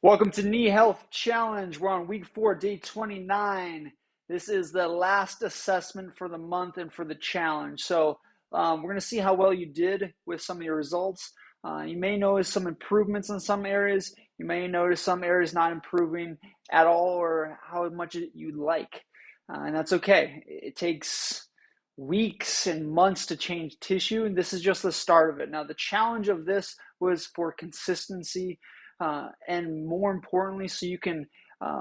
Welcome to Knee Health Challenge. We're on week 4, day 29. This is the last assessment for the month and for the challenge. So we're going to see how well you did with some of your results. You may notice some improvements in some areas. You may notice some areas not improving at all or how much you'd like. And that's okay. It takes weeks and months to change tissue, and this is just the start of it. Now, the challenge of this was for consistency. And more importantly, so you can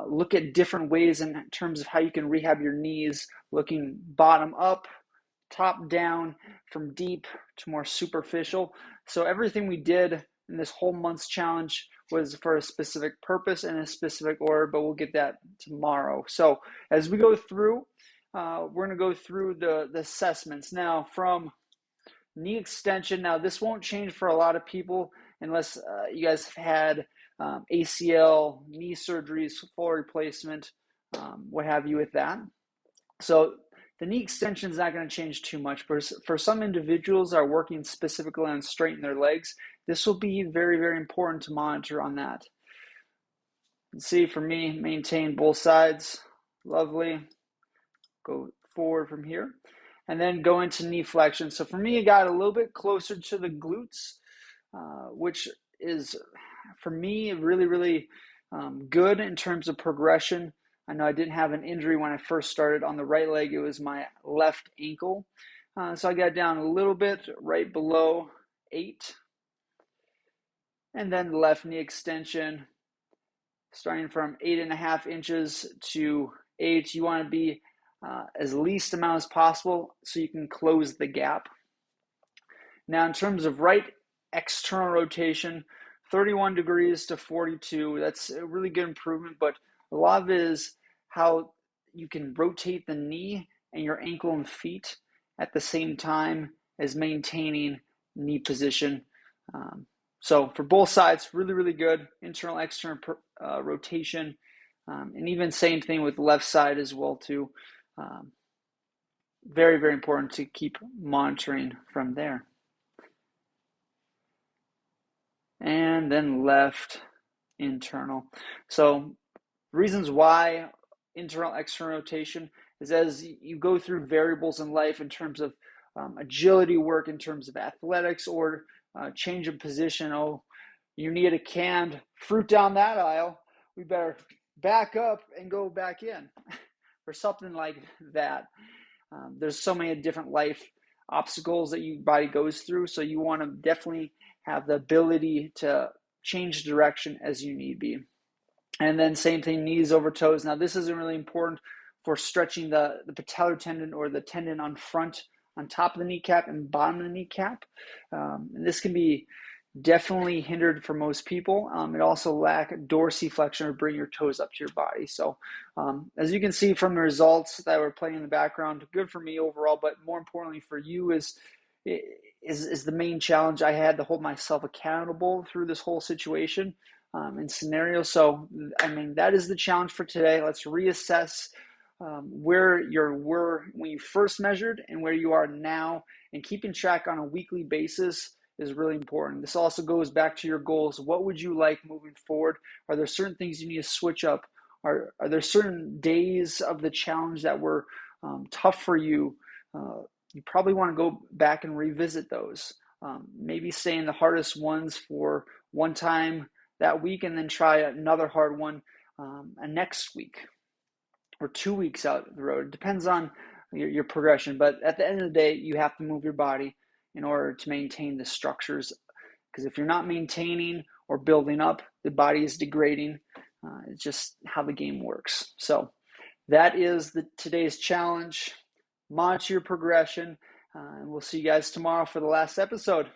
look at different ways in terms of how you can rehab your knees, looking bottom up, top down, from deep to more superficial. So everything we did in this whole month's challenge was for a specific purpose and a specific order, but we'll get that tomorrow. So as we go through, we're going to go through the assessments. Now, from knee extension, now this won't change for a lot of people unless you guys have had ACL, knee surgeries, full replacement, what have you with that. So the knee extension is not going to change too much, but for some individuals that are working specifically on straightening their legs, this will be very, very important to monitor on that. You can see for me, maintain both sides. Lovely. Go forward from here. And then go into knee flexion. So for me, it got a little bit closer to the glutes, which is, for me, really, really good in terms of progression. I know I didn't have an injury when I first started on the right leg. It was my left ankle. So I got down a little bit, right below 8. And then the left knee extension, starting from 8.5 inches to 8. You want to be as least amount as possible so you can close the gap. Now, in terms of right external rotation, 31 degrees to 42, that's a really good improvement, but a lot of it is how you can rotate the knee and your ankle and feet at the same time as maintaining knee position. So for both sides, really, really good internal, external rotation, and even same thing with the left side as well too. Very, very important to keep monitoring from there. And then left internal. So reasons why internal, external rotation is as you go through variables in life in terms of agility work, in terms of athletics, or change of position. Oh, you need a canned fruit down that aisle. We better back up and go back in or something like that. There's so many different life obstacles that your body goes through. So you want to definitely have the ability to change direction as you need be. And then same thing, knees over toes. Now this isn't really important for stretching the patellar tendon or the tendon on top of the kneecap and bottom of the kneecap. And this can be definitely hindered for most people. It also lack dorsiflexion or bring your toes up to your body. So as you can see from the results that were playing in the background, good for me overall, but more importantly for you is the main challenge. I had to hold myself accountable through this whole situation and scenario. So, I mean, that is the challenge for today. Let's reassess where you were when you first measured and where you are now, and keeping track on a weekly basis is really important. This also goes back to your goals. What would you like moving forward? Are there certain things you need to switch up? Are there certain days of the challenge that were tough for you? You probably want to go back and revisit those. Maybe stay in the hardest ones for one time that week and then try another hard one next week or 2 weeks out the road. It depends on your progression. But at the end of the day, you have to move your body in order to maintain the structures. Because if you're not maintaining or building up, the body is degrading. It's just how the game works. So that is today's challenge. Monitor your progression, and we'll see you guys tomorrow for the last episode.